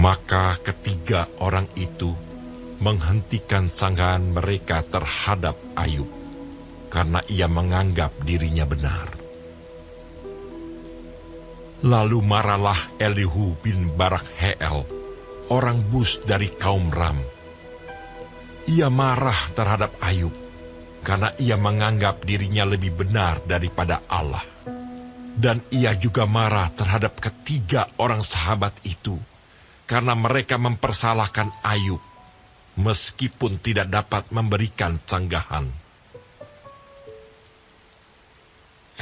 Maka ketiga orang itu menghentikan sanggahan mereka terhadap Ayub, karena ia menganggap dirinya benar. Lalu marahlah Elihu bin Barak-Heel, orang Bus dari kaum Ram. Ia marah terhadap Ayub, karena ia menganggap dirinya lebih benar daripada Allah. Dan ia juga marah terhadap ketiga orang sahabat itu, karena mereka mempersalahkan Ayub, meskipun tidak dapat memberikan sanggahan.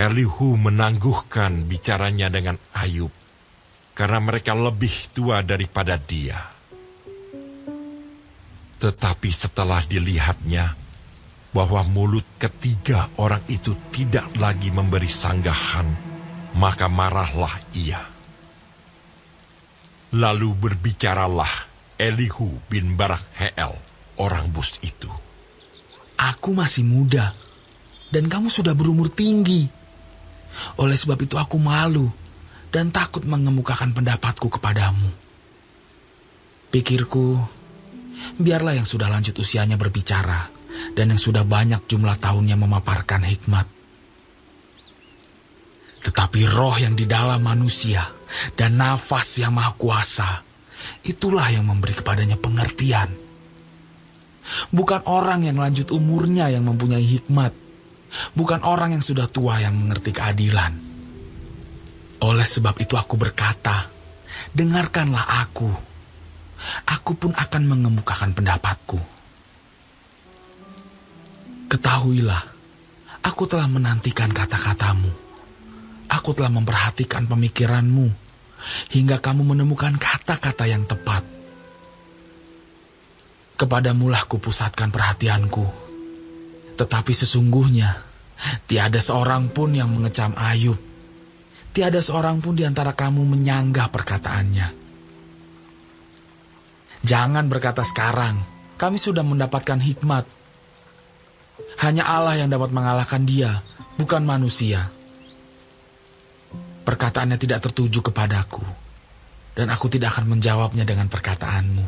Elihu menangguhkan bicaranya dengan Ayub, karena mereka lebih tua daripada dia. Tetapi setelah dilihatnya bahwa mulut ketiga orang itu tidak lagi memberi sanggahan, maka marahlah ia. Lalu berbicaralah Elihu bin Barak-Heel, orang Bus itu. Aku masih muda, dan kamu sudah berumur tinggi. Oleh sebab itu aku malu dan takut mengemukakan pendapatku kepadamu. Pikirku, biarlah yang sudah lanjut usianya berbicara, dan yang sudah banyak jumlah tahunnya memaparkan hikmat. Tetapi roh yang di dalam manusia dan nafas yang maha kuasa, itulah yang memberi kepadanya pengertian. Bukan orang yang lanjut umurnya yang mempunyai hikmat, bukan orang yang sudah tua yang mengerti keadilan. Oleh sebab itu aku berkata, dengarkanlah aku. Aku pun akan mengemukakan pendapatku. Ketahuilah, aku telah menantikan kata-katamu. Aku telah memperhatikan pemikiranmu, hingga kamu menemukan kata-kata yang tepat. Kepadamulah kupusatkan perhatianku. Tetapi sesungguhnya, tiada seorang pun yang mengecam Ayub. Tiada seorang pun di antara kamu menyanggah perkataannya. Jangan berkata sekarang, kami sudah mendapatkan hikmat. Hanya Allah yang dapat mengalahkan dia, bukan manusia. Perkataannya tidak tertuju kepadaku, dan aku tidak akan menjawabnya dengan perkataanmu.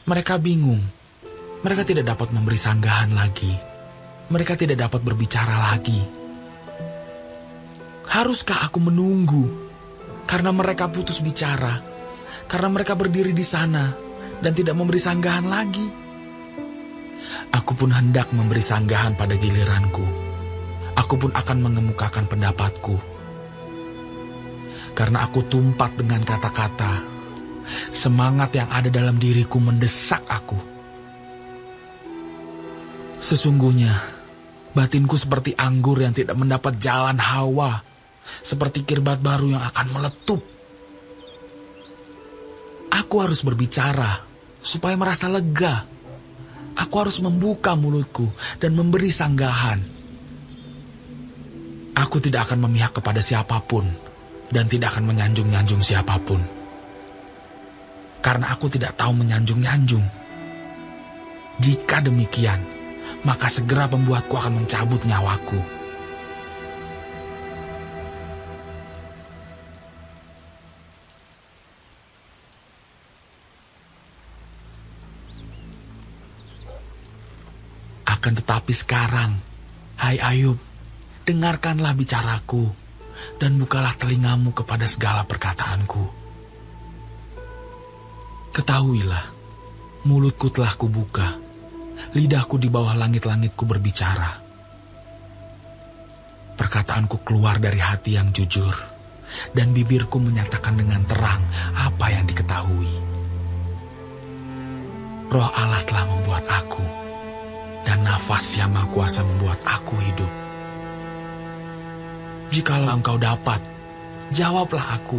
Mereka bingung. Mereka tidak dapat memberi sanggahan lagi. Mereka tidak dapat berbicara lagi. Haruskah aku menunggu? Karena mereka putus bicara. Karena mereka berdiri di sana dan tidak memberi sanggahan lagi. Aku pun hendak memberi sanggahan pada giliranku. Aku pun akan mengemukakan pendapatku. Karena aku tumpat dengan kata-kata, semangat yang ada dalam diriku mendesak aku. Sesungguhnya, batinku seperti anggur yang tidak mendapat jalan hawa, seperti kirbat baru yang akan meletup. Aku harus berbicara, supaya merasa lega. Aku harus membuka mulutku dan memberi sanggahan. Aku tidak akan memihak kepada siapapun, dan tidak akan menyanjung-nyanjung siapapun. Karena aku tidak tahu menyanjung-nyanjung. Jika demikian, maka segera pembuatku akan mencabut nyawaku. Akan tetapi sekarang, hai Ayub, dengarkanlah bicaraku, dan bukalah telingamu kepada segala perkataanku. Ketahuilah, mulutku telah kubuka, lidahku di bawah langit-langitku berbicara. Perkataanku keluar dari hati yang jujur, dan bibirku menyatakan dengan terang apa yang diketahui. Roh Allah telah membuat aku, dan nafas yang maha kuasa membuat aku hidup. Jikalau engkau dapat, jawablah aku.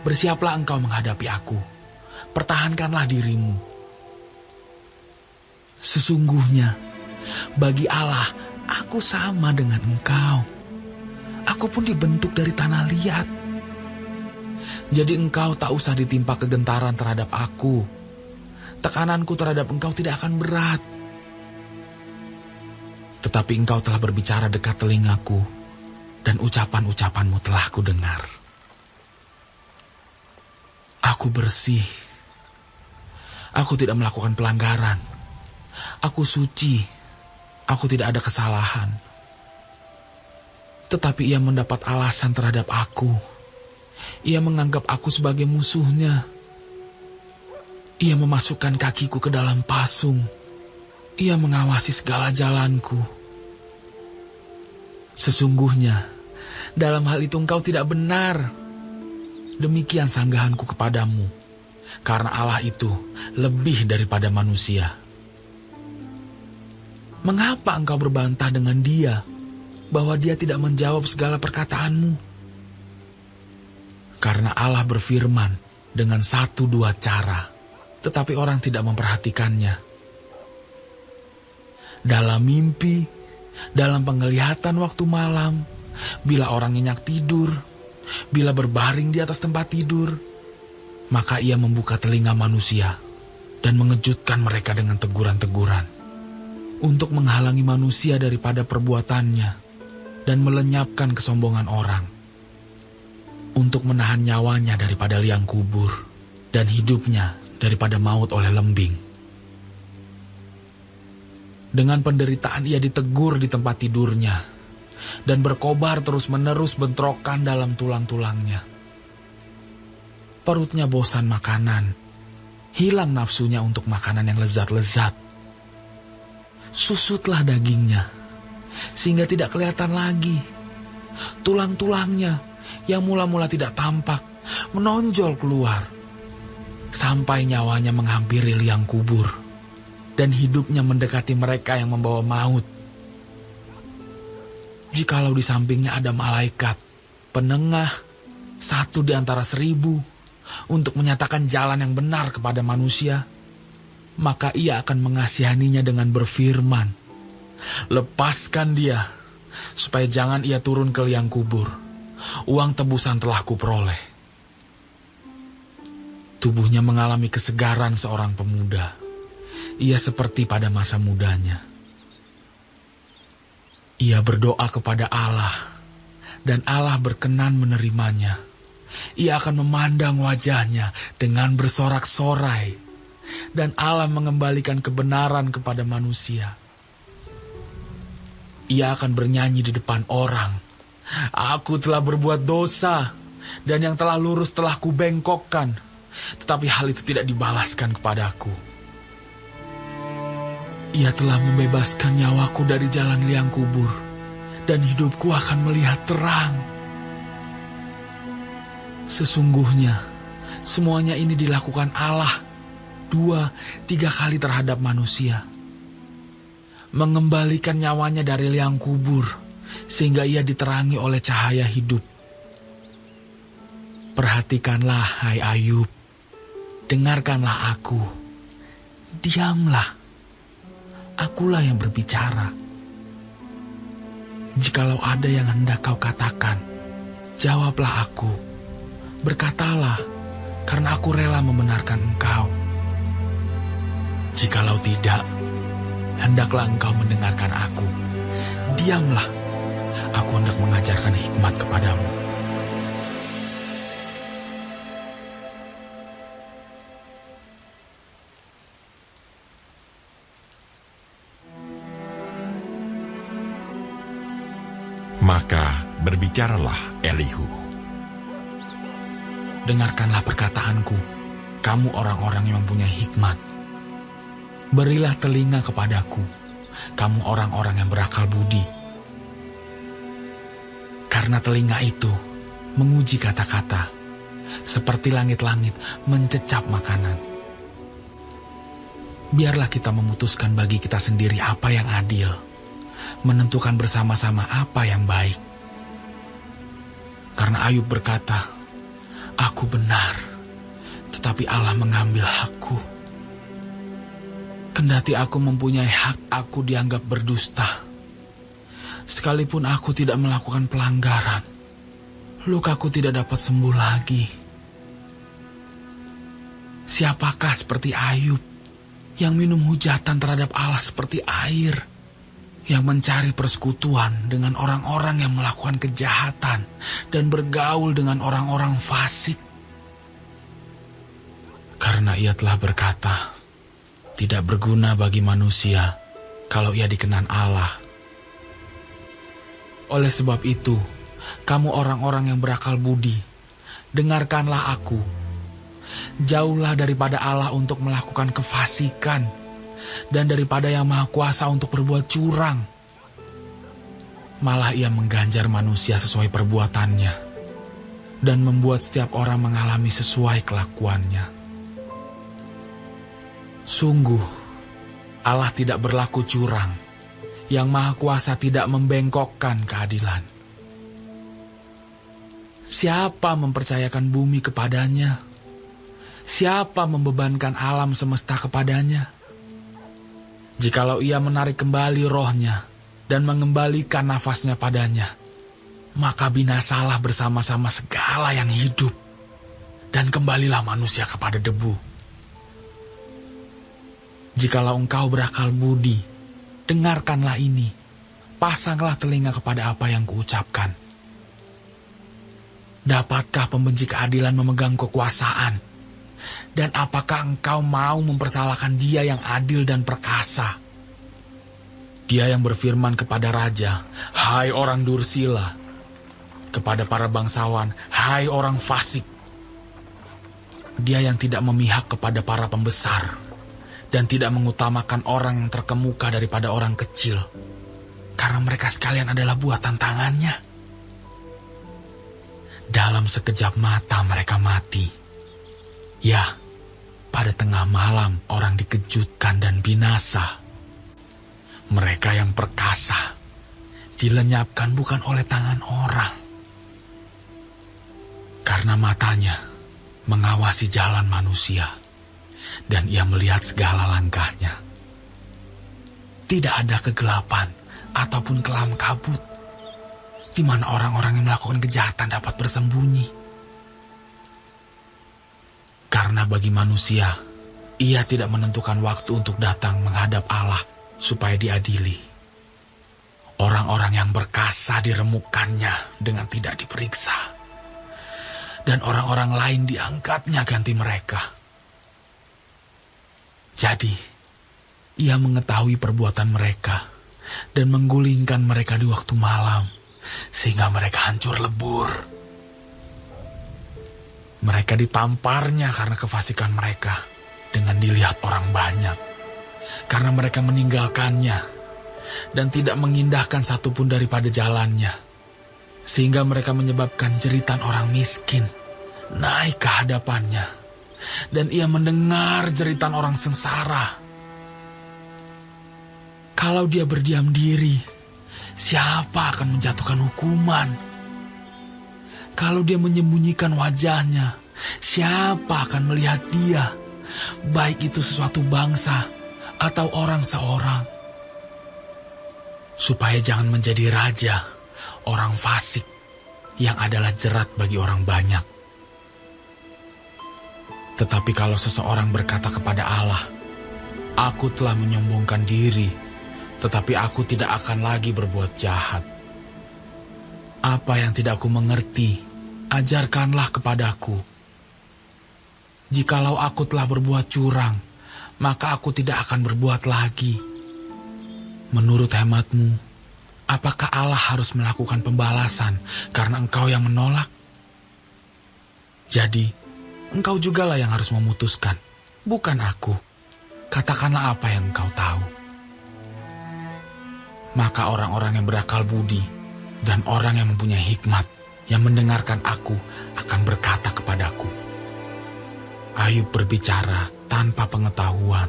Bersiaplah engkau menghadapi aku. Pertahankanlah dirimu. Sesungguhnya, bagi Allah, aku sama dengan engkau. Aku pun dibentuk dari tanah liat. Jadi engkau tak usah ditimpa kegentaran terhadap aku. Tekananku terhadap engkau tidak akan berat. Tetapi engkau telah berbicara dekat telingaku, dan ucapan-ucapanmu telah kudengar. Aku bersih. Aku tidak melakukan pelanggaran. Aku suci. Aku tidak ada kesalahan. Tetapi ia mendapat alasan terhadap aku. Ia menganggap aku sebagai musuhnya. Ia memasukkan kakiku ke dalam pasung. Ia mengawasi segala jalanku. Sesungguhnya, dalam hal itu engkau tidak benar. Demikian sanggahanku kepadamu, karena Allah itu lebih daripada manusia. Mengapa engkau berbantah dengan dia, bahwa dia tidak menjawab segala perkataanmu? Karena Allah berfirman dengan 1-2 cara, tetapi orang tidak memperhatikannya. Dalam mimpi, dalam penglihatan waktu malam, bila orang nyenyak tidur, bila berbaring di atas tempat tidur, maka ia membuka telinga manusia dan mengejutkan mereka dengan teguran-teguran, untuk menghalangi manusia daripada perbuatannya dan melenyapkan kesombongan orang, untuk menahan nyawanya daripada liang kubur dan hidupnya daripada maut oleh lembing. Dengan penderitaan ia ditegur di tempat tidurnya, dan berkobar terus-menerus bentrokan dalam tulang-tulangnya. Perutnya bosan makanan, hilang nafsunya untuk makanan yang lezat-lezat. Susutlah dagingnya, sehingga tidak kelihatan lagi. Tulang-tulangnya yang mula-mula tidak tampak, menonjol keluar, sampai nyawanya menghampiri liang kubur, dan hidupnya mendekati mereka yang membawa maut. Jikalau di sampingnya ada malaikat, penengah, 1 di antara 1000, untuk menyatakan jalan yang benar kepada manusia, maka ia akan mengasihaninya dengan berfirman, "Lepaskan dia, supaya jangan ia turun ke liang kubur. Uang tebusan telah kuperoleh." Tubuhnya mengalami kesegaran seorang pemuda. Ia seperti pada masa mudanya. Ia berdoa kepada Allah, dan Allah berkenan menerimanya. Ia akan memandang wajahnya dengan bersorak-sorai, dan Allah mengembalikan kebenaran kepada manusia. Ia akan bernyanyi di depan orang, "Aku telah berbuat dosa, dan yang telah lurus telah kubengkokkan, tetapi hal itu tidak dibalaskan kepadaku. Ia telah membebaskan nyawaku dari jalan liang kubur, dan hidupku akan melihat terang." Sesungguhnya, semuanya ini dilakukan Allah 2-3 kali terhadap manusia. Mengembalikan nyawanya dari liang kubur, sehingga ia diterangi oleh cahaya hidup. Perhatikanlah, hai Ayub, dengarkanlah aku, diamlah. Akulah yang berbicara. Jikalau ada yang hendak kau katakan, jawablah aku. Berkatalah, karena aku rela membenarkan engkau. Jikalau tidak, hendaklah engkau mendengarkan aku. Diamlah, aku hendak mengajarkan hikmat kepadamu. Maka berbicaralah Elihu. Dengarkanlah perkataanku, kamu orang-orang yang mempunyai hikmat. Berilah telinga kepadaku, kamu orang-orang yang berakal budi. Karena telinga itu menguji kata-kata, seperti langit-langit mencecap makanan. Biarlah kita memutuskan bagi kita sendiri apa yang adil, menentukan bersama-sama apa yang baik. Karena Ayub berkata, "Aku benar, tetapi Allah mengambil hakku. Kendati aku mempunyai hak, aku dianggap berdusta. Sekalipun aku tidak melakukan pelanggaran, lukaku tidak dapat sembuh lagi." Siapakah seperti Ayub yang minum hujatan terhadap Allah seperti air, yang mencari persekutuan dengan orang-orang yang melakukan kejahatan dan bergaul dengan orang-orang fasik? Karena ia telah berkata, tidak berguna bagi manusia kalau ia dikenan Allah. Oleh sebab itu, kamu orang-orang yang berakal budi, dengarkanlah aku. Jauhlah daripada Allah untuk melakukan kefasikan, dan daripada Yang Maha Kuasa untuk berbuat curang. Malah ia mengganjar manusia sesuai perbuatannya, dan membuat setiap orang mengalami sesuai kelakuannya. Sungguh, Allah tidak berlaku curang. Yang Maha Kuasa tidak membengkokkan keadilan. Siapa mempercayakan bumi kepadanya? Siapa membebankan alam semesta kepadanya? Jikalau ia menarik kembali rohnya dan mengembalikan nafasnya padanya, maka binasalah bersama-sama segala yang hidup, dan kembalilah manusia kepada debu. Jikalau engkau berakal budi, dengarkanlah ini, pasanglah telinga kepada apa yang kuucapkan. Dapatkah pembenci keadilan memegang kekuasaan? Dan apakah engkau mau mempersalahkan Dia yang adil dan perkasa? Dia yang berfirman kepada raja, hai orang dursila, kepada para bangsawan, hai orang fasik. Dia yang tidak memihak kepada para pembesar, dan tidak mengutamakan orang yang terkemuka daripada orang kecil, karena mereka sekalian adalah buatan tangannya. Dalam sekejap mata mereka mati. Ya, pada tengah malam orang dikejutkan dan binasa. Mereka yang perkasa dilenyapkan bukan oleh tangan orang, karena matanya mengawasi jalan manusia, dan ia melihat segala langkahnya. Tidak ada kegelapan ataupun kelam kabut, di mana orang-orang yang melakukan kejahatan dapat bersembunyi. Karena bagi manusia, ia tidak menentukan waktu untuk datang menghadap Allah supaya diadili. Orang-orang yang berkasa diremukkannya dengan tidak diperiksa, dan orang-orang lain diangkatnya ganti mereka. Jadi, ia mengetahui perbuatan mereka dan menggulingkan mereka di waktu malam, sehingga mereka hancur lebur. Mereka ditamparnya karena kefasikan mereka dengan dilihat orang banyak, karena mereka meninggalkannya dan tidak mengindahkan satupun daripada jalannya, sehingga mereka menyebabkan jeritan orang miskin naik ke hadapannya, dan ia mendengar jeritan orang sengsara. Kalau dia berdiam diri, siapa akan menjatuhkan hukuman? Kalau dia menyembunyikan wajahnya, siapa akan melihat dia? Baik itu sesuatu bangsa atau orang seorang. Supaya jangan menjadi raja, orang fasik, yang adalah jerat bagi orang banyak. Tetapi kalau seseorang berkata kepada Allah, aku telah menyombongkan diri, tetapi aku tidak akan lagi berbuat jahat. Apa yang tidak aku mengerti, ajarkanlah kepadaku. Jikalau aku telah berbuat curang, maka aku tidak akan berbuat lagi. Menurut hematmu, apakah Allah harus melakukan pembalasan karena engkau yang menolak? Jadi, engkau jugalah yang harus memutuskan, bukan aku. Katakanlah apa yang engkau tahu. Maka orang-orang yang berakal budi dan orang yang mempunyai hikmat yang mendengarkan aku akan berkata kepadaku, Ayub berbicara tanpa pengetahuan,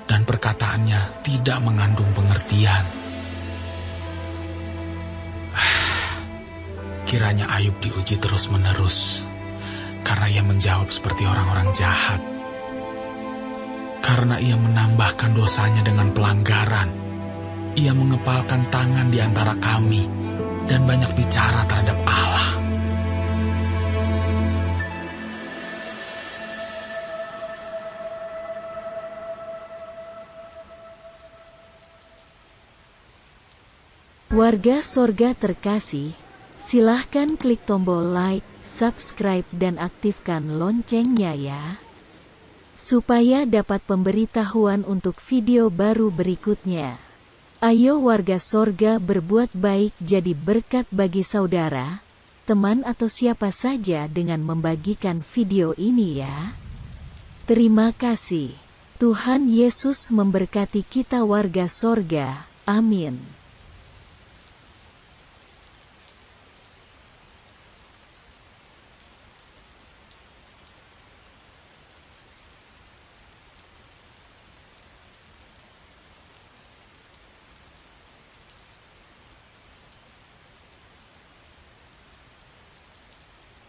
dan perkataannya tidak mengandung pengertian. Kiranya Ayub diuji terus-menerus, karena ia menjawab seperti orang-orang jahat. Karena ia menambahkan dosanya dengan pelanggaran, ia mengepalkan tangan di antara kami, dan banyak bicara terhadap Allah. Warga Sorga terkasih, silahkan klik tombol like, subscribe, dan aktifkan loncengnya ya. supaya dapat pemberitahuan untuk video baru berikutnya. Ayo warga sorga berbuat baik jadi berkat bagi saudara, teman atau siapa saja dengan membagikan video ini ya. Terima kasih. Tuhan Yesus memberkati kita warga sorga. Amin.